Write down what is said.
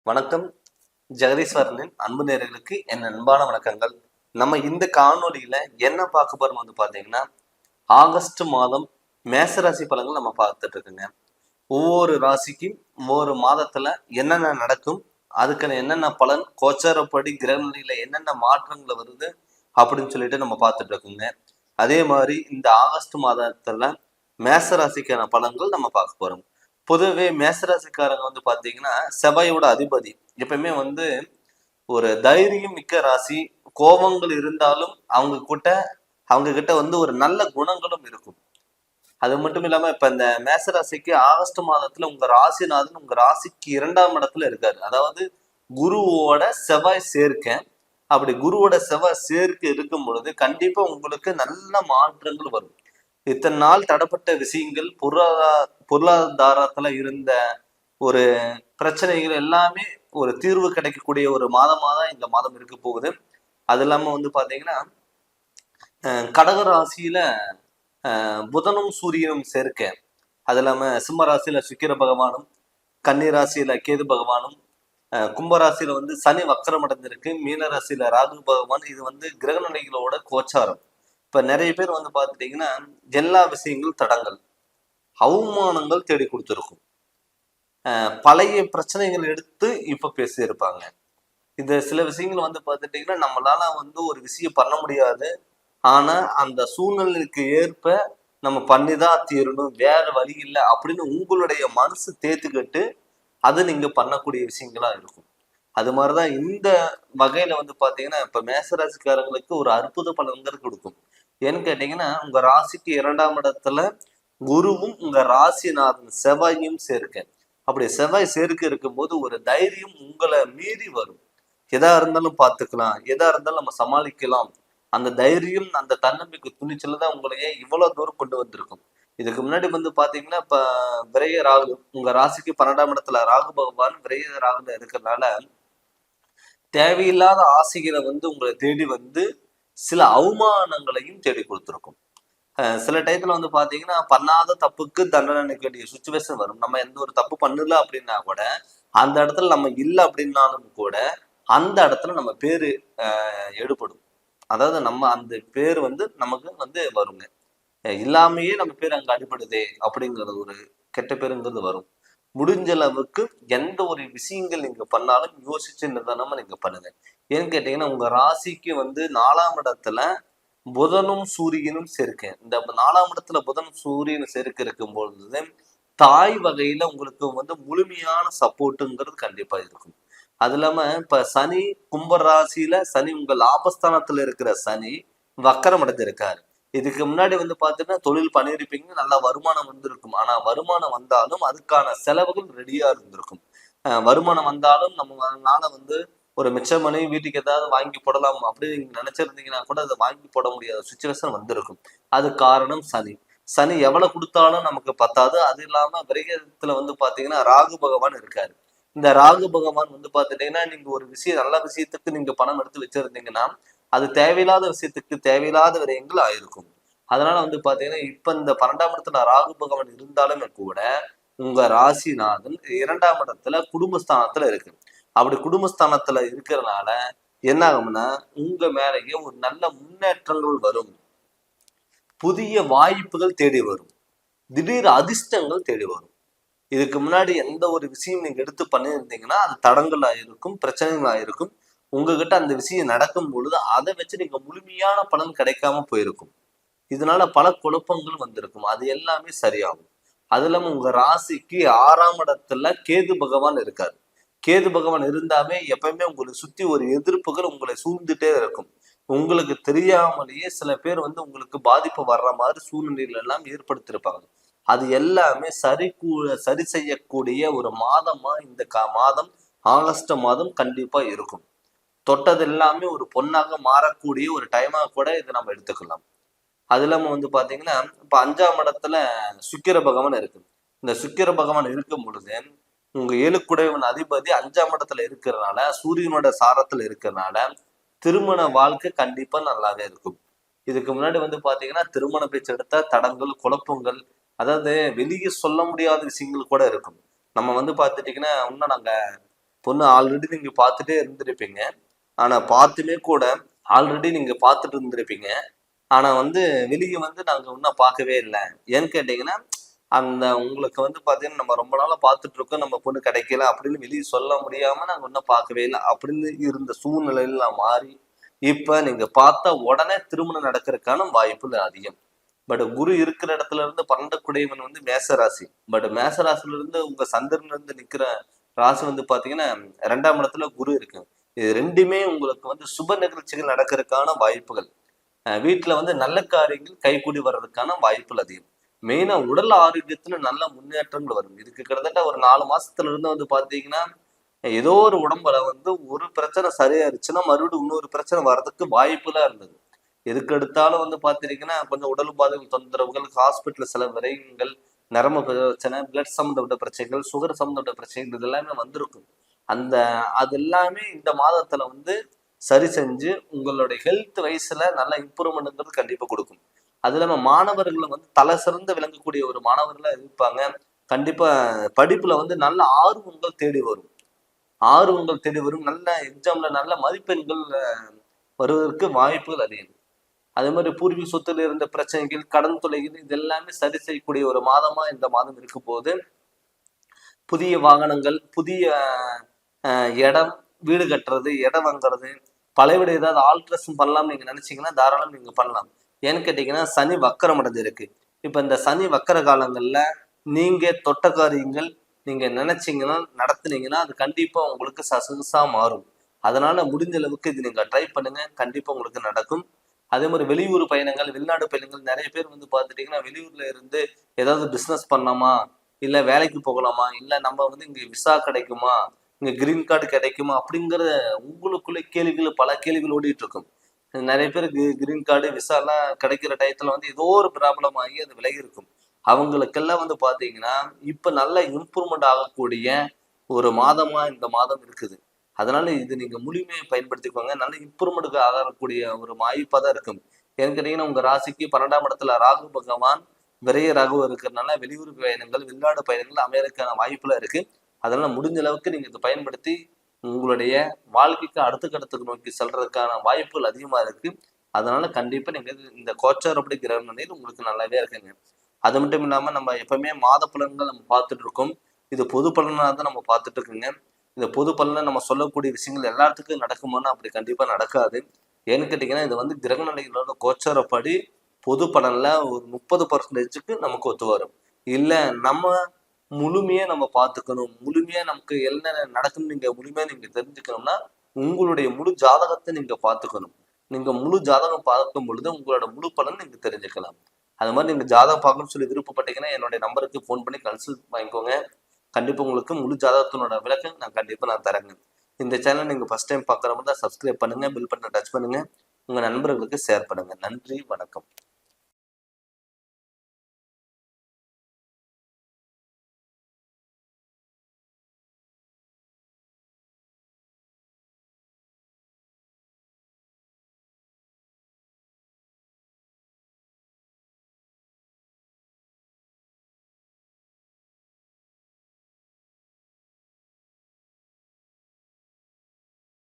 வணக்கம். ஜெகதீஸ்வரனின் அன்பு நேயர்களுக்கு என் அன்பான வணக்கங்கள். நம்ம இந்த காணொலியில என்ன பார்க்க போறோம் பாத்தீங்கன்னா, ஆகஸ்ட் மாதம் மேசராசி பலன்கள் நம்ம பார்த்துட்டு இருக்குங்க. ஒவ்வொரு ராசிக்கும் ஒவ்வொரு மாதத்துல என்னென்ன நடக்கும், அதுக்கான என்னென்ன பலன், கோச்சாரப்படி கிரகநிலையில என்னென்ன மாற்றங்கள் வருது அப்படின்னு சொல்லிட்டு நம்ம பார்த்துட்டு இருக்கோங்க. அதே மாதிரி இந்த ஆகஸ்ட் மாதத்துல மேசராசிக்கான பலன்கள் நம்ம பார்க்க போறோம். பொதுவே மேசராசிக்காரங்க பாத்தீங்கன்னா செவ்வாயோட அதிபதி. எப்பவுமே ஒரு தைரியம் மிக்க ராசி. கோபங்கள் இருந்தாலும் அவங்க கிட்ட ஒரு நல்ல குணங்களும் இருக்கும். அது மட்டும் இல்லாம இப்ப இந்த மேசராசிக்கு ஆகஸ்ட் மாதத்துல உங்க ராசிநாதன் உங்க ராசிக்கு 2ஆம் இடத்துல இருக்காரு. அதாவது குருவோட செவ்வாய் சேர்க்கை. அப்படி குருவோட செவ்வாய் சேர்க்கை இருக்கும் பொழுது கண்டிப்பா உங்களுக்கு நல்ல மாற்றங்கள் வரும். இத்தனை நாள் தடப்பட்ட விஷயங்கள், பொருளாதாரத்துல இருந்த ஒரு பிரச்சனைகள் எல்லாமே ஒரு தீர்வு கிடைக்கக்கூடிய ஒரு மாதமா தான் இந்த மாதம் இருக்க போகுது. அது இல்லாம பாத்தீங்கன்னா கடக ராசியில புதனும் சூரியனும் சேர்க்க, அது இல்லாம சிம்ம ராசியில சுக்கிர பகவானும், கன்னி ராசியில கேது பகவானும், கும்பராசியில சனி வக்கரம் அடைஞ்சிருக்கு, மீன ராசியில ராகு பகவான். இது கிரகநிலைகளோட கோச்சாரம். இப்ப நிறைய பேர் பாத்துட்டீங்கன்னா எல்லா விஷயங்களும் தடங்கள், அவமானங்கள் தேடி கொடுத்துருக்கும். பழைய பிரச்சனைகள் எடுத்து இப்ப பேசியிருப்பாங்க. இந்த சில விஷயங்கள் பாத்துட்டீங்கன்னா நம்மளால ஒரு விஷயம் பண்ண முடியாது. ஆனா அந்த சூழ்நிலைக்கு ஏற்ப நம்ம பண்ணிதான் தீரணும், வேற வழி இல்லை அப்படின்னு உங்களுடைய மனசு தேத்துக்கிட்டு அது நீங்க பண்ணக்கூடிய விஷயங்களா இருக்கும். அது மாதிரிதான் இந்த வகையில பாத்தீங்கன்னா இப்ப மேசராசிக்காரங்களுக்கு ஒரு அற்புத பலன்கள் கொடுக்கும். ஏன்னு கேட்டீங்கன்னா உங்க ராசிக்கு 2ஆம் இடத்துல குருவும் உங்க ராசிநாதன் செவ்வாயும் சேர்க்க. அப்படி செவ்வாய் சேர்க்கை இருக்கும்போது ஒரு தைரியம் உங்களை மீறி வரும். எதா இருந்தாலும் பார்த்துக்கலாம், எதா இருந்தாலும் நம்ம சமாளிக்கலாம். அந்த தைரியம், அந்த தன்னம்பிக்கை, துணிச்சல் தான் உங்களையே இவ்வளவு தூரம் கொண்டு வந்திருக்கும். இதுக்கு முன்னாடி பாத்தீங்கன்னா இப்ப விரைய ராகு உங்க ராசிக்கு 12ஆம் இடத்துல ராகு பகவான் விரைய ராகுல இருக்கிறதுனால தேவையில்லாத ஆசைகளை உங்களை தேடி சில அவமானங்களையும் தேடி கொடுத்துருக்கும். சில டயத்துல பாத்தீங்கன்னா பண்ணாத தப்புக்கு தண்டனை அளிக்க வேண்டிய சுச்சுவேஷன் வரும். நம்ம எந்த ஒரு தப்பு பண்ணல அப்படின்னா கூட அந்த இடத்துல நம்ம இல்லை அப்படின்னாலும் கூட அந்த இடத்துல நம்ம பேரு எடுபடும். அதாவது நம்ம அந்த பேர் நமக்கு வருங்க. இல்லாமையே நம்ம பேர் அங்க அடிபடுதே அப்படிங்கிறது ஒரு கெட்ட பேருங்கிறது வரும். முடிஞ்ச அளவுக்கு எந்த ஒரு விஷயங்கள் நீங்க பண்ணாலும் யோசிச்சு நிதானமா நீங்க பண்ணுங்க. ஏன்னு கேட்டீங்கன்னா உங்க ராசிக்கு 4ஆம் இடத்துல புதனும் சூரியனும் சேர்க்க. இந்த 4ஆம் இடத்துல புதனும் சூரியனும் சேர்க்க இருக்கும் பொழுது தாய் வகையில உங்களுக்கு முழுமையான சப்போர்ட்டுங்கிறது கண்டிப்பா இருக்கும். அது இல்லாம இப்ப சனி கும்பராசியில சனி உங்க லாபஸ்தானத்துல இருக்கிற சனி வக்கரம் அடைஞ்சிருக்காரு. இதுக்கு முன்னாடி பாத்தீங்கன்னா தொழில் பண்ணியிருப்பீங்க, நல்லா வருமானம் வந்திருக்கும். ஆனா வருமானம் வந்தாலும் அதுக்கான செலவுகள் ரெடியா இருந்திருக்கும். வருமானம் வந்தாலும் நம்மளால ஒரு மிச்சம் பண்ணி வீட்டுக்கு ஏதாவது வாங்கி போடலாம் அப்படின்னு நீங்க நினைச்சிருந்தீங்கன்னா கூட அதை வாங்கி போட முடியாத சுச்சுவேஷன் வந்திருக்கும். அது காரணம் சனி. சனி எவ்வளவு கொடுத்தாலும் நமக்கு பத்தாது. அது இல்லாம விரயத்துல பாத்தீங்கன்னா ராகு பகவான் இருக்காரு. இந்த ராகு பகவான் பாத்துட்டீங்கன்னா நீங்க ஒரு விஷயம் நல்ல விஷயத்துக்கு நீங்க பணம் எடுத்து வச்சிருந்தீங்கன்னா அது தேவையில்லாத விஷயத்துக்கு தேவையில்லாத விரயங்கள் ஆயிருக்கும். அதனால பாத்தீங்கன்னா இப்ப இந்த 12ஆம் இடத்துல ராகு பகவான் இருந்தாலுமே கூட உங்க ராசிநாதன் 2ஆம் இடத்துல குடும்பஸ்தானத்துல இருக்கு. அப்படி குடும்பஸ்தானத்துல இருக்கிறதுனால என்ன ஆகும்னா உங்க மேலேயே ஒரு நல்ல முன்னேற்றங்கள் வரும். புதிய வாய்ப்புகள் தேடி வரும். திடீர் அதிர்ஷ்டங்கள் தேடி வரும். இதுக்கு முன்னாடி எந்த ஒரு விஷயம் நீங்க எடுத்து பண்ணியிருந்தீங்கன்னா அது தடங்கள் ஆயிருக்கும், பிரச்சனைகள் ஆயிருக்கும். உங்ககிட்ட அந்த விஷயம் நடக்கும் பொழுது அதை வச்சு நீங்க முழுமையான பலன் கிடைக்காம போயிருக்கும். இதனால பல குழப்பங்கள் வந்திருக்கும். அது எல்லாமே சரியாகும். அது இல்லாம உங்க ராசிக்கு 6ஆம் இடத்துல கேது பகவான் இருக்காரு. கேது பகவான் இருந்தாவே எப்பயுமே உங்களை சுத்தி ஒரு எதிர்ப்புகள் உங்களை சூழ்ந்துட்டே இருக்கும். உங்களுக்கு தெரியாமலேயே சில பேர் உங்களுக்கு பாதிப்பு வர்ற மாதிரி சூழ்நிலைகள் எல்லாம் ஏற்படுத்தியிருப்பாங்க. அது எல்லாமே சரி செய்யக்கூடிய ஒரு மாதமா இந்த மாதம் ஆகஸ்ட் மாதம் கண்டிப்பா இருக்கும். தொட்டது எல்லாமே ஒரு பொன்னாக மாறக்கூடிய ஒரு டைமா கூட இதை நம்ம எடுத்துக்கலாம். அது இல்லாம பாத்தீங்கன்னா இப்ப 5ஆம் இடத்துல சுக்கிர பகவான் இருக்கு. இந்த சுக்கிர பகவான் இருக்கும் பொழுது உங்க 7 அதிபதி 5ஆம் இடத்துல இருக்கிறதுனால சூரியனோட சாரத்துல இருக்கிறதுனால திருமண வாழ்க்கை கண்டிப்பா நல்லாவே இருக்கும். இதுக்கு முன்னாடி பாத்தீங்கன்னா திருமண பேச்சு எடுத்தா தடங்கள், குழப்பங்கள், அதாவது வெளியே சொல்ல முடியாத விஷயங்கள் கூட இருக்கும். நம்ம பாத்துட்டீங்கன்னா இன்னும் நாங்க பொண்ணு ஆல்ரெடி நீங்க பார்த்துட்டே இருந்திருப்பீங்க. ஆனா பார்த்துமே கூட ஆல்ரெடி நீங்க பார்த்துட்டு இருந்திருப்பீங்க. ஆனா வந்து வெளிய வந்து நாங்க இன்னும் பார்க்கவே இல்ல. ஏன்னு கேட்டீங்கன்னா, அந்த உங்களுக்கு வந்து பார்த்தீங்கன்னா, நம்ம ரொம்ப நாளா பார்த்துட்டு இருக்கோம். நம்ம பொண்ணு கிடைக்கல அப்படின்னு வெளிய சொல்ல முடியாம நாங்க இன்னும் பார்க்கவே இல்ல. அப்படின்னு இருந்த சூழ்நிலையில மாறி, இப்ப நீங்க பார்த்த உடனே திருமணம் நடக்கறதுக்கான வாய்ப்புகள் அதிகம். பட் குரு இருக்கிற இடத்துல இருந்து 12 குடையவன் வந்து மேச ராசி. பட் மேச ராசியில இருந்து உங்க சந்திரன்ல இருந்து நிக்கிற ராசி வந்து பாத்தீங்கன்னா 2ஆம் இடத்துல குரு இருக்கு. இது 2மே உங்களுக்கு வந்து சுப நிகழ்ச்சிகள் நடக்கிறதுக்கான வாய்ப்புகள். வீட்டுல வந்து நல்ல காரியங்கள் கைகூடி வர்றதுக்கான வாய்ப்புகள் அதிகம். மெயினா உடல் ஆரோக்கியத்துல நல்ல முன்னேற்றங்கள் வரும். இதுக்கு கிட்டத்தட்ட ஒரு 4 மாசத்துல இருந்து வந்து பாத்தீங்கன்னா ஏதோ ஒரு உடம்புல வந்து ஒரு பிரச்சனை சரியாயிருச்சுன்னா மறுபடியும் இன்னொரு பிரச்சனை வர்றதுக்கு வாய்ப்புலாம் இருந்தது. எதுக்கு எடுத்தாலும் வந்து பாத்தீங்கன்னா கொஞ்சம் உடல் உபாதைகள் தொந்தரவுகள், ஹாஸ்பிட்டல் சில விரயங்கள், நரம்பு பிரச்சனை, பிளட் சம்மந்தப்பட்ட பிரச்சனைகள், சுகர் சம்மந்தப்பட்ட பிரச்சனைகள் இது எல்லாமே வந்திருக்கும். அந்த அது எல்லாமே இந்த மாதத்துல வந்து சரி செஞ்சு உங்களுடைய ஹெல்த் வைஸ்ல நல்ல இம்ப்ரூவ்மெண்ட்ங்கிறது கண்டிப்பா கொடுக்கும். அது இல்லாம மாணவர்கள் வந்து தலை சிறந்து விளங்கக்கூடிய ஒரு மாணவர்களா இருப்பாங்க. கண்டிப்பா படிப்புல வந்து நல்ல ஆர்வங்கள் தேடி வரும். நல்ல எக்ஸாம்ல நல்ல மதிப்பெண்கள் வருவதற்கு வாய்ப்புகள் அதிகம். அதே மாதிரி பூர்வீக சொத்துல இருந்த பிரச்சனைகள், கடன் தொல்லைகள் இது எல்லாமே சரி செய்யக்கூடிய ஒரு மாதமா இந்த மாதம் இருக்கும் போது புதிய வாகனங்கள், புதிய இடம், வீடு கட்டுறது, இடம் வாங்குறது, பழைய வீடு ஏதாவது ஆல்ட்ரேஷன் பண்ணலாம்னு நீங்க நினைச்சீங்கன்னா தாராளம் நீங்க பண்ணலாம். ஏன்னு கேட்டீங்கன்னா சனி வக்கரம் அடைஞ்சிருக்கு. இப்ப இந்த சனி வக்கர காலங்கள்ல நீங்க தொட்ட காரியங்கள் நீங்க நினைச்சீங்கன்னா நடத்துனீங்கன்னா அது கண்டிப்பா உங்களுக்கு சக்சஸா மாறும். அதனால முடிஞ்ச அளவுக்கு இது நீங்க ட்ரை பண்ணுங்க, கண்டிப்பா உங்களுக்கு நடக்கும். அதே மாதிரி வெளியூர் பயணங்கள், வெளிநாடு பயணங்கள் நிறைய பேர் வந்து பார்த்துட்டீங்கன்னா வெளியூர்ல இருந்து ஏதாவது பிசினஸ் பண்ணலாமா, இல்ல வேலைக்கு போகலாமா, இல்ல நம்ம வந்து இங்க விசா கிடைக்குமா, இங்க கிரீன் கார்டு கிடைக்குமா அப்படிங்கிற உங்களுக்குள்ள கேள்விகள் பல கேள்விகள் ஓடிட்டு இருக்கும். நிறைய பேருக்கு கிரீன் கார்டு விசா எல்லாம் கிடைக்கிற டயத்துல வந்து ஏதோ ஒரு ப்ராப்ளம் ஆகி அது விலகி இருக்கும். அவங்களுக்கெல்லாம் வந்து பாத்தீங்கன்னா இப்ப நல்ல இம்ப்ரூவ்மெண்ட் ஆகக்கூடிய ஒரு மாதமா இந்த மாதம் இருக்குது. அதனால இது நீங்க முழுமையை பயன்படுத்திக்கோங்க. நல்ல இம்ப்ரூவ்மெண்ட்டுக்கு ஆகக்கூடிய ஒரு வாய்ப்பா தான் இருக்கும். ஏன்னு கேட்டீங்கன்னா உங்க ராசிக்கு 12ஆம் இடத்துல ராகு பகவான் விரைய ராகு இருக்கிறதுனால வெளியூர் பயணங்கள், வெளிநாடு பயணங்கள் அமையறதுக்கான வாய்ப்புல இருக்கு. அதனால முடிஞ்ச அளவுக்கு நீங்க இதை பயன்படுத்தி உங்களுடைய வாழ்க்கைக்கு அடுத்த கட்டத்துக்கு நோக்கி செல்றதுக்கான வாய்ப்புகள் அதிகமா இருக்கு. அதனால கண்டிப்பா நீங்க இந்த கோச்சார் அப்படி கிரக நிலையில் உங்களுக்கு நல்லாவே இருக்குங்க. அது மட்டும் இல்லாம நம்ம எப்பவுமே மாத பலன்கள் நம்ம பார்த்துட்டு இருக்கோம். இது பொது பலனா தான் நம்ம பார்த்துட்டு இருக்குங்க. இந்த பொது பலனை நம்ம சொல்லக்கூடிய விஷயங்கள் எல்லாத்துக்கும் நடக்குமானா அப்படி கண்டிப்பா நடக்காது. ஏன்னு கேட்டீங்கன்னா இது வந்து கிரக நிலைகளோட கோச்சாரப்படி பொது பலன்ல ஒரு 30% நமக்கு ஒத்து வரும். இல்ல நம்ம முழுமையா நம்ம பார்த்துக்கணும், முழுமையா நமக்கு என்ன நடக்குன்னு நீங்க முழுமையா நீங்க தெரிஞ்சுக்கணும்னா உங்களுடைய முழு ஜாதகத்தை நீங்க பார்த்துக்கணும். நீங்க முழு ஜாதகம் பார்க்கும் பொழுது உங்களோட முழு பலன் நீங்க தெரிஞ்சுக்கலாம். அது மாதிரி நீங்க ஜாதகம் பார்க்கணும்னு சொல்லி விருப்பப்பட்டீங்கன்னா என்னுடைய நம்பருக்கு ஃபோன் பண்ணி கன்சல்ட் வாங்கிக்கோங்க. கண்டிப்பா உங்களுக்கு முழு ஜாதகத்தினோட விளக்கம் நான் தரேங்க. இந்த சேனல் நீங்க ஃபர்ஸ்ட் டைம் பார்க்குற மாதிரி தான் சப்ஸ்கிரைப் பண்ணுங்க, பெல் பட்டனை டச் பண்ணுங்க, உங்க நண்பர்களுக்கு ஷேர் பண்ணுங்க. நன்றி, வணக்கம்.